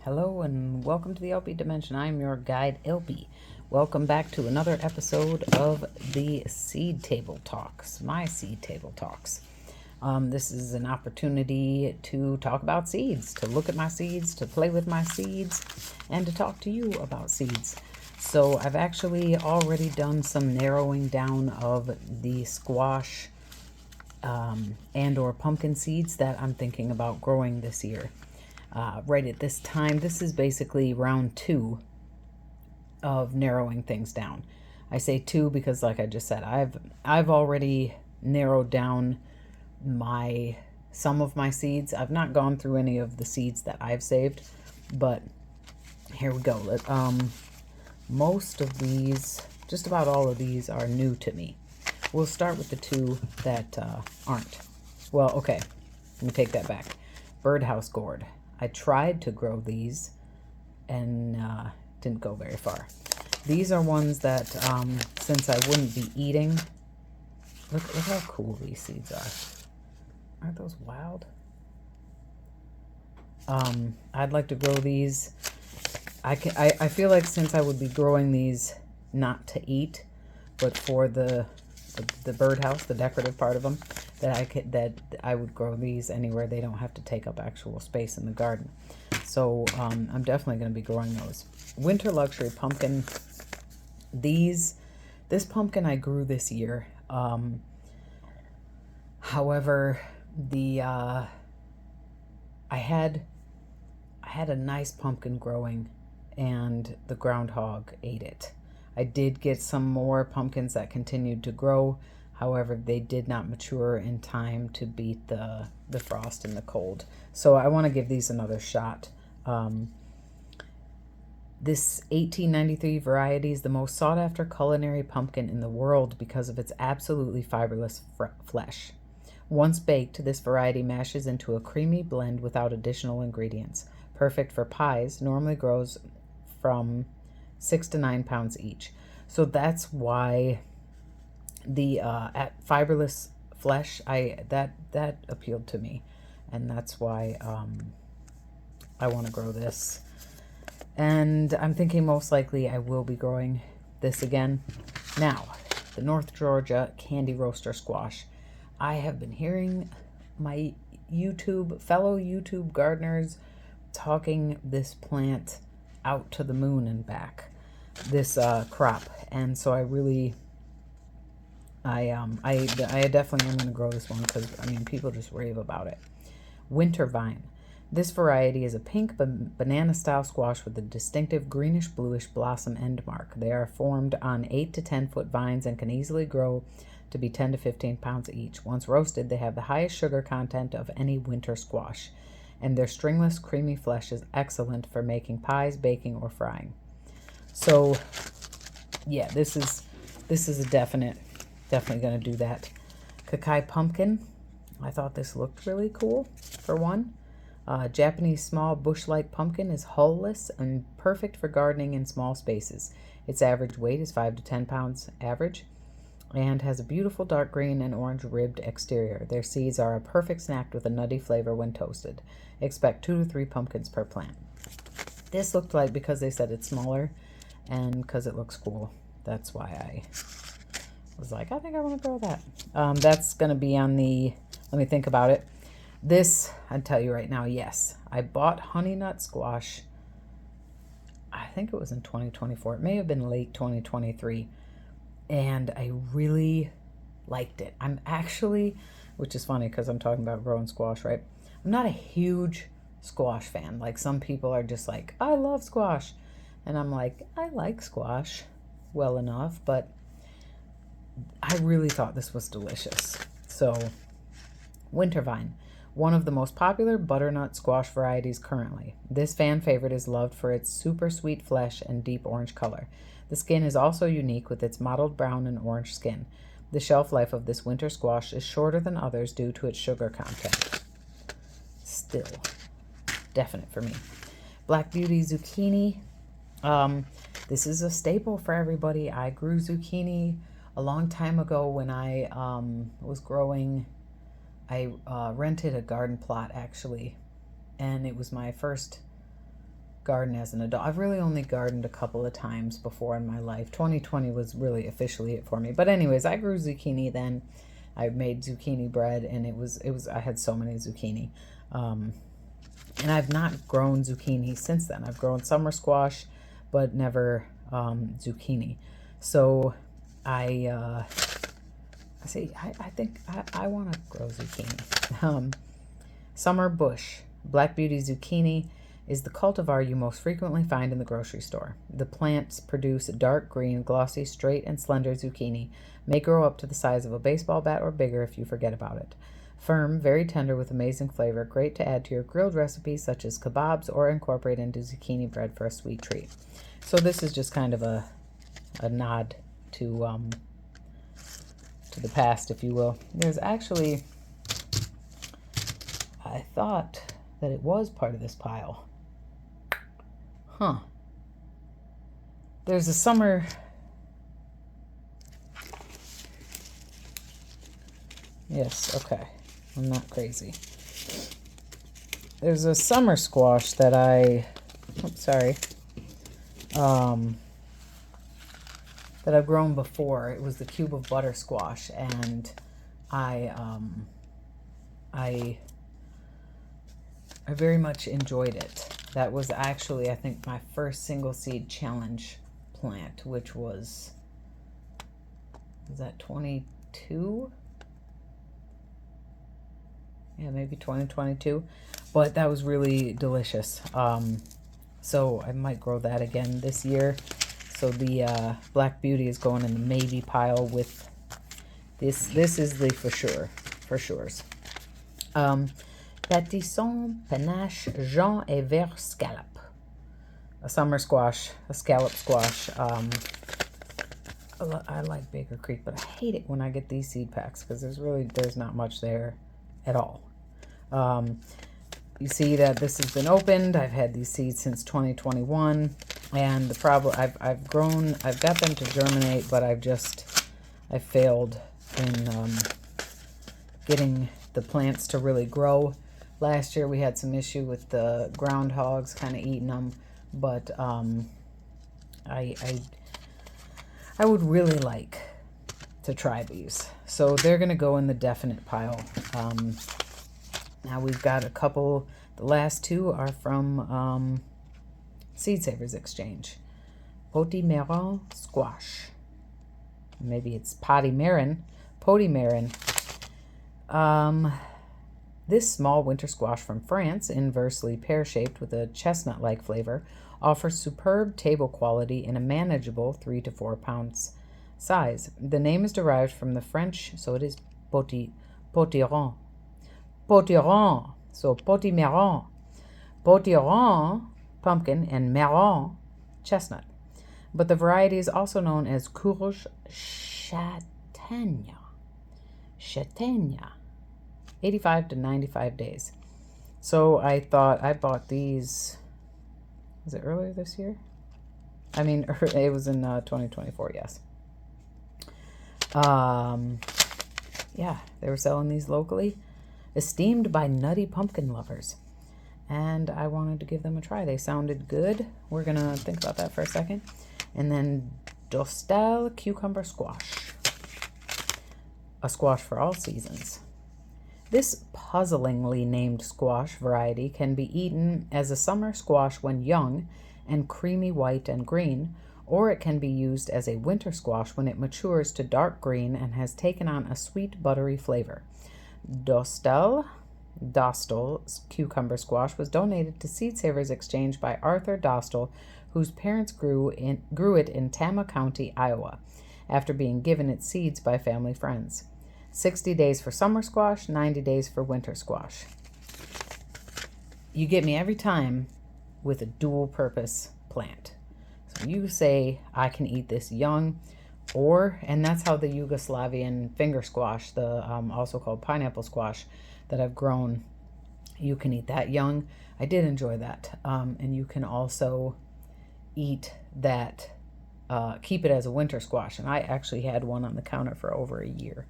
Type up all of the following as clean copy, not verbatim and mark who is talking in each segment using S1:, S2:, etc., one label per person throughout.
S1: Hello and welcome to the theElpyDimension. I'm your guide, Elpy. Welcome back to another episode of the Seed Table Talks, my Seed Table Talks. This is an opportunity to talk about seeds, to look at my seeds, to play with my seeds, and to talk to you about seeds. So I've actually already done some narrowing down of the squash and or pumpkin seeds that I'm thinking about growing this year. Right at this time, this is basically round 2 of narrowing things down. I say 2 because, like I just said, I've already narrowed down some of my seeds. I've not gone through any of the seeds that I've saved, but here we go. Most of these, just about all of these, are new to me. We'll start with the 2 that aren't. Well, okay, let me take that back. Birdhouse gourd. I tried to grow these and didn't go very far. These are ones that, since I wouldn't be eating, look how cool these seeds are. Aren't those wild? I'd like to grow these. I feel like since I would be growing these not to eat, but for the birdhouse, the decorative part of them, that I would grow these anywhere they don't have to take up actual space in the garden. So I'm definitely going to be growing those. Winter luxury pumpkin. This pumpkin I grew this year. However, I had a nice pumpkin growing, and the groundhog ate it. I did get some more pumpkins that continued to grow. However, they did not mature in time to beat the frost and the cold. So I want to give these another shot. This 1893 variety is the most sought after culinary pumpkin in the world because of its absolutely fiberless flesh. Once baked, this variety mashes into a creamy blend without additional ingredients. Perfect for pies, normally grows from 6 to 9 pounds each. So that's why the at fiberless flesh, that appealed to me, and that's why I want to grow this. And I'm thinking most likely I will be growing this again. Now, the North Georgia candy roaster squash. I have been hearing my fellow YouTube gardeners talking this plant out to the moon and back, this crop, and so I definitely am going to grow this one because people just rave about it. Winter vine. This variety is a pink banana style squash with a distinctive greenish bluish blossom end mark. They are formed on 8 to 10 foot vines and can easily grow to be 10 to 15 pounds each. Once roasted, they have the highest sugar content of any winter squash, and their stringless, creamy flesh is excellent for making pies, baking, or frying. So, yeah, this is a definitely going to do that. Kakai pumpkin. I thought this looked really cool, for one. Japanese small bush-like pumpkin is hull-less and perfect for gardening in small spaces. Its average weight is 5 to 10 pounds average, and has a beautiful dark green and orange ribbed exterior. Their seeds are a perfect snack with a nutty flavor when toasted. Expect 2 to 3 pumpkins per plant. This looked like, because they said it's smaller and because it looks cool, that's why I was like, I think I want to grow that. That's going to be on the, let me think about it. This, I'll tell you right now, yes. I bought honey nut squash, I think it was in 2024. It may have been late 2023. And I really liked it. I'm actually, which is funny because I'm talking about growing squash, right? I'm not a huge squash fan. Like, some people are just like, I love squash. And I'm like, I like squash well enough, but I really thought this was delicious. So, winter vine. One of the most popular butternut squash varieties currently. This fan favorite is loved for its super sweet flesh and deep orange color. The skin is also unique with its mottled brown and orange skin. The shelf life of this winter squash is shorter than others due to its sugar content. Still, definite for me. Black Beauty zucchini. This is a staple for everybody. I grew zucchini a long time ago when I was growing. I rented a garden plot, actually, and it was my first garden as an adult. I've really only gardened a couple of times before in my life. 2020 was really officially it for me. But anyways, I grew zucchini then. I made zucchini bread, and it was I had so many zucchini. And I've not grown zucchini since then. I've grown summer squash, but never zucchini. So I think I want to grow zucchini. Summer bush. Black Beauty zucchini is the cultivar you most frequently find in the grocery store. The plants produce dark green, glossy, straight, and slender zucchini. May grow up to the size of a baseball bat or bigger if you forget about it. Firm, very tender with amazing flavor, great to add to your grilled recipes such as kebabs or incorporate into zucchini bread for a sweet treat. So this is just kind of a nod to the past, if you will. There's actually, I thought that it was part of this pile. Huh. There's a summer... Yes, okay. I'm not crazy. There's a summer squash that that I've grown before. It was the cube of butter squash, and I very much enjoyed it. That was actually, I think, my first single seed challenge plant, which was that 22? Yeah, maybe 2022. But that was really delicious. So I might grow that again this year. So the Black Beauty is going in the maybe pile with this. This is the for sures. Patisson, panache, jaune et vert scallop. A summer squash, a scallop squash. I like Baker Creek, but I hate it when I get these seed packs because there's not much there at all. You see that this has been opened. I've had these seeds since 2021, and the problem I've got them to germinate, but I've failed in getting the plants to really grow. Last year we had some issue with the groundhogs kind of eating them, but I would really like to try these. So they're going to go in the definite pile. Now we've got a couple. The last two are from Seed Savers Exchange. Potimarron squash. Maybe it's Potimarron. This small winter squash from France, inversely pear-shaped with a chestnut-like flavor, offers superb table quality in a manageable 3 to 4 pounds size. The name is derived from the French, so it is potiron. Potiron, so potimarron. Potiron, pumpkin, and marron, chestnut. But the variety is also known as courge châtaigne. 85 to 95 days. So I thought I bought these, was it earlier this year? I mean, it was in 2024, yes. Yeah, they were selling these locally. Esteemed by nutty pumpkin lovers. And I wanted to give them a try. They sounded good. We're going to think about that for a second. And then Dostal cucumber squash. A squash for all seasons. This puzzlingly named squash variety can be eaten as a summer squash when young and creamy white and green, or it can be used as a winter squash when it matures to dark green and has taken on a sweet, buttery flavor. Dostal cucumber squash was donated to Seed Savers Exchange by Arthur Dostal, whose parents grew it in Tama County, Iowa, after being given its seeds by family friends. 60 days for summer squash, 90 days for winter squash. You get me every time with a dual-purpose plant. So you say, I can eat this young, and that's how the Yugoslavian finger squash, the also called pineapple squash, that I've grown, you can eat that young. I did enjoy that. And you can also eat that, keep it as a winter squash. And I actually had one on the counter for over a year.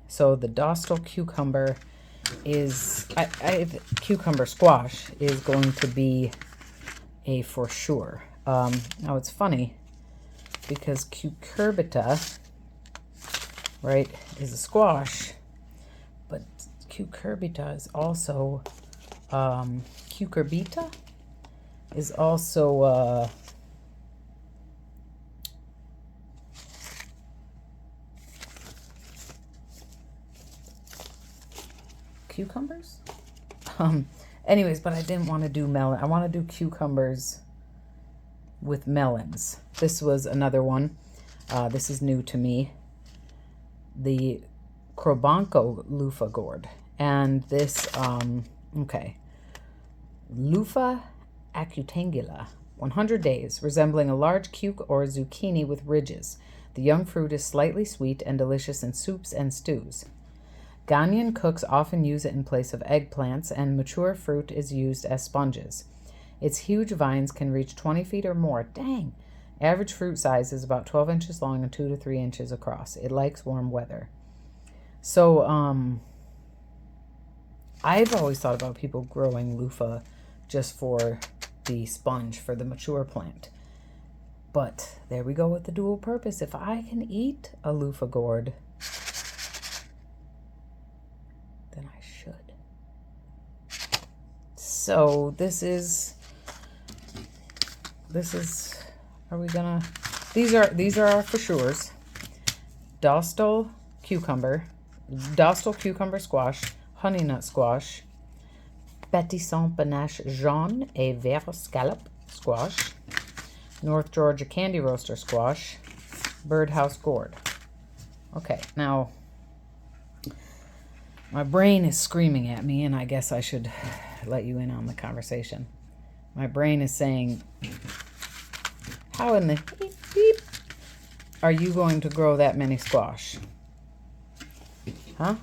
S1: So the Dostal cucumber is, cucumber squash is going to be a for sure. Now it's funny because cucurbita, right, is a squash, but cucurbita is also, cucurbita is also, cucumbers? Anyways, but I didn't want to do melon. I want to do cucumbers with melons. This was another one. This is new to me. The Crobanco loofah gourd. And this, okay. Loofah acutangula. 100 days, resembling a large cuke or zucchini with ridges. The young fruit is slightly sweet and delicious in soups and stews. Ghanaian cooks often use it in place of eggplants, and mature fruit is used as sponges. Its huge vines can reach 20 feet or more. Dang! Average fruit size is about 12 inches long and 2 to 3 inches across. It likes warm weather. So, I've always thought about people growing loofah just for the sponge, for the mature plant. But there we go with the dual purpose. If I can eat a loofah gourd, then I should. So these are our for sures. Dostal cucumber squash, honey nut squash, Pétisson panache jaune et vert scallop squash, North Georgia candy roaster squash, birdhouse gourd. Okay, now my brain is screaming at me, and I guess I should let you in on the conversation. My brain is saying, how in the beep are you going to grow that many squash? Huh?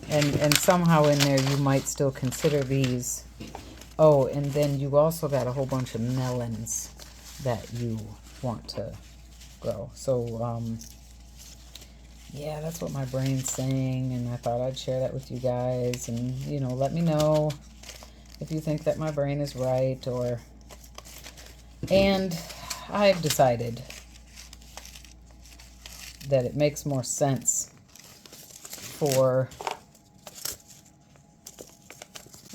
S1: And somehow in there you might still consider these. Oh, and then you also got a whole bunch of melons that you want to grow. So, yeah, that's what my brain's saying, and I thought I'd share that with you guys, and, you know, let me know if you think that my brain is right, or... And I've decided that it makes more sense for...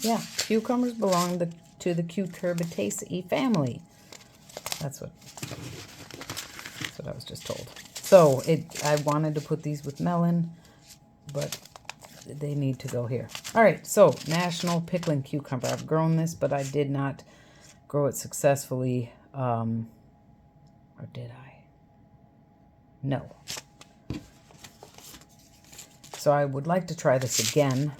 S1: Yeah, cucumbers belong to the cucurbitaceae family. That's what I was just told. So I wanted to put these with melon, but they need to go here. All right, so national pickling cucumber. I've grown this, but I did not grow it successfully. Or did I? No. So I would like to try this again.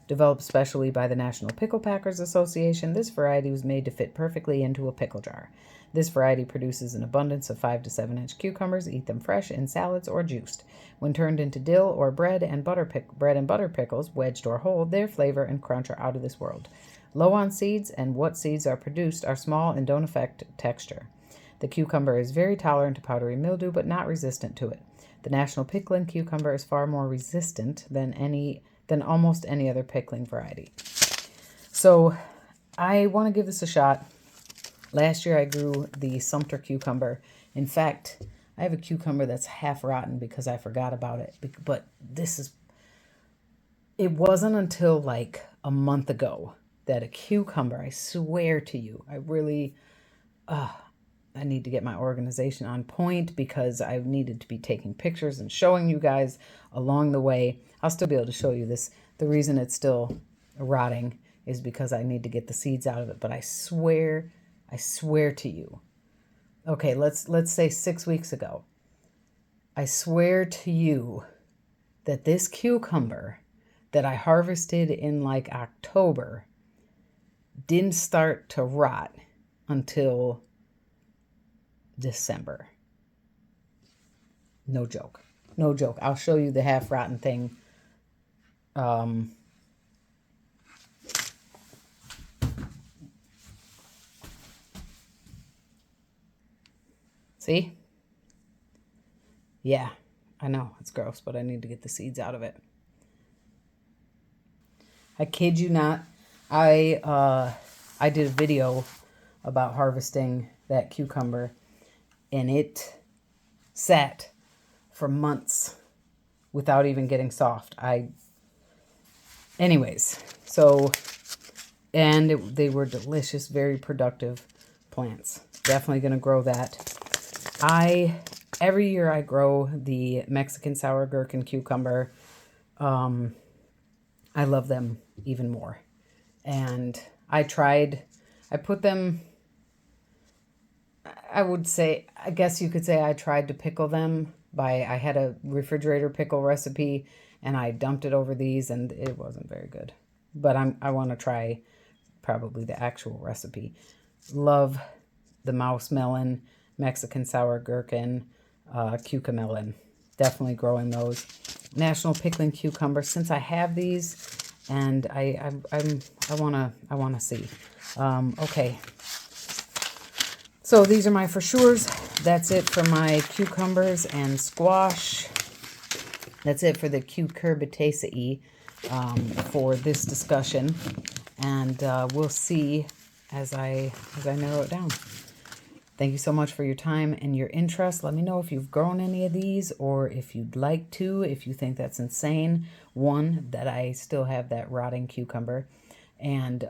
S1: Developed specially by the National Pickle Packers Association, this variety was made to fit perfectly into a pickle jar. This variety produces an abundance of 5 to 7 inch cucumbers. Eat them fresh, in salads, or juiced. When turned into dill or bread and butter pickles, wedged or whole, their flavor and crunch are out of this world. Low on seeds, and what seeds are produced are small and don't affect texture. The cucumber is very tolerant to powdery mildew, but not resistant to it. The national pickling cucumber is far more resistant than almost any other pickling variety. So I want to give this a shot. Last year I grew the Sumter cucumber. In fact, I have a cucumber that's half rotten because I forgot about it. But it wasn't until like a month ago that a cucumber, I swear to you, I need to get my organization on point because I needed to be taking pictures and showing you guys along the way. I'll still be able to show you this. The reason it's still rotting is because I need to get the seeds out of it. But I swear to you. Okay, let's say 6 weeks ago. I swear to you that this cucumber that I harvested in like October didn't start to rot until December. No joke. No joke. I'll show you the half rotten thing. See? Yeah, I know it's gross, but I need to get the seeds out of it. I kid you not. I I did a video about harvesting that cucumber, and it sat for months without even getting soft. Anyways, so, and they were delicious, very productive plants. Definitely going to grow that. Every year I grow the Mexican sour gherkin cucumber. I love them even more. And I put them, I guess you could say I tried to pickle them I had a refrigerator pickle recipe and I dumped it over these and it wasn't very good. But I want to try probably the actual recipe. Love the mouse melon, Mexican sour gherkin, cucamelon. Definitely growing those. National pickling cucumber. Since I have these, and I wanna see. Okay. So these are my for sures. That's it for my cucumbers and squash. That's it for the cucurbitaceae for this discussion, and we'll see as I narrow it down. Thank you so much for your time and your interest. Let me know if you've grown any of these or if you'd like to, if you think that's insane. One, that I still have that rotting cucumber. And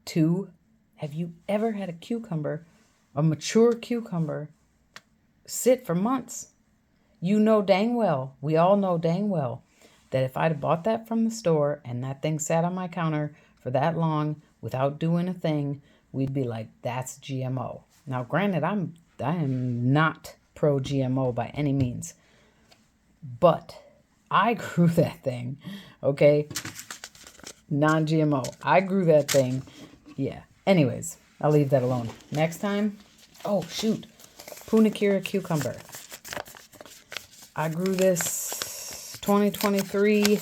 S1: two, have you ever had a cucumber, a mature cucumber, sit for months? You know dang well, we all know dang well, that if I'd have bought that from the store and that thing sat on my counter for that long without doing a thing, we'd be like, that's GMO. Now, granted, I am not pro-GMO by any means, but I grew that thing, okay? Non-GMO. I grew that thing. Yeah. Anyways, I'll leave that alone. Next time, oh, shoot. Punicura cucumber. I grew this 2023,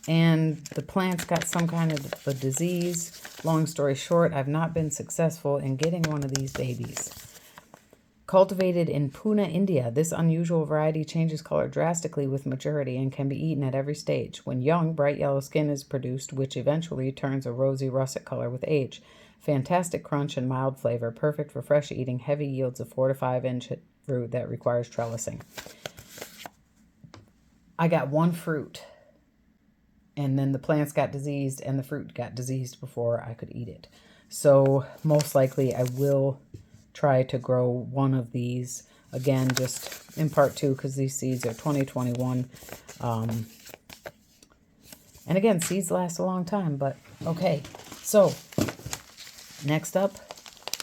S1: and the plant's got some kind of a disease. Long story short, I've not been successful in getting one of these babies. Cultivated in Pune, India, this unusual variety changes color drastically with maturity and can be eaten at every stage. When young, bright yellow skin is produced, which eventually turns a rosy russet color with age. Fantastic crunch and mild flavor, perfect for fresh eating, heavy yields of 4 to 5 inch fruit that requires trellising. I got one fruit, and then the plants got diseased and the fruit got diseased before I could eat it. So most likely I will try to grow one of these again, just in part 2, because these seeds are 2021. And again, seeds last a long time, but okay. So next up,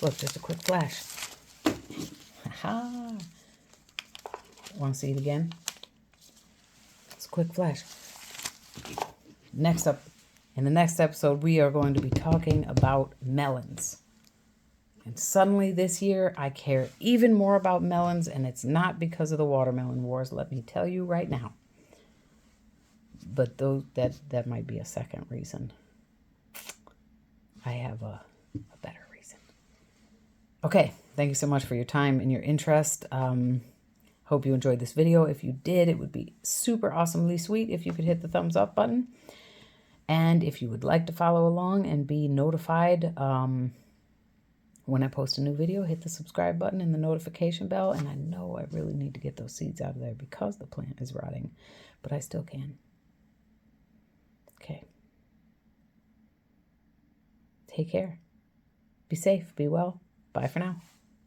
S1: look, just a quick flash. Ha! Want to see it again? It's a quick flash. Next up, in the next episode, we are going to be talking about melons. And suddenly this year, I care even more about melons, and it's not because of the watermelon wars, let me tell you right now. But that might be a second reason. I have a better reason. Okay, thank you so much for your time and your interest. Hope you enjoyed this video. If you did, it would be super awesomely sweet if you could hit the thumbs up button. And if you would like to follow along and be notified when I post a new video, hit the subscribe button and the notification bell. And I know I really need to get those seeds out of there because the plant is rotting, but I still can. Okay. Take care. Be safe. Be well. Bye for now.